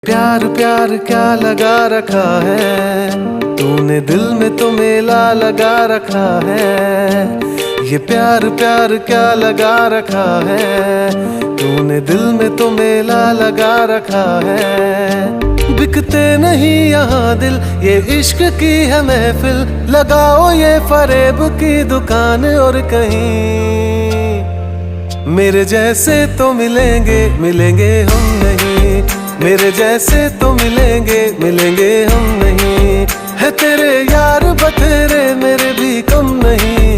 प्यार प्यार क्या लगा रखा है, तूने दिल में तो मेला लगा रखा है। ये प्यार प्यार क्या लगा रखा है, तूने दिल में तो मेला लगा रखा है। बिकते नहीं यहाँ दिल, ये इश्क की है महफिल, लगाओ ये फरेब की दुकान और कहीं मेरे जैसे तो मिलेंगे मिलेंगे हम नहीं, मेरे जैसे तो मिलेंगे मिलेंगे हम नहीं। है तेरे यार बतेरे मेरे भी कम नहीं।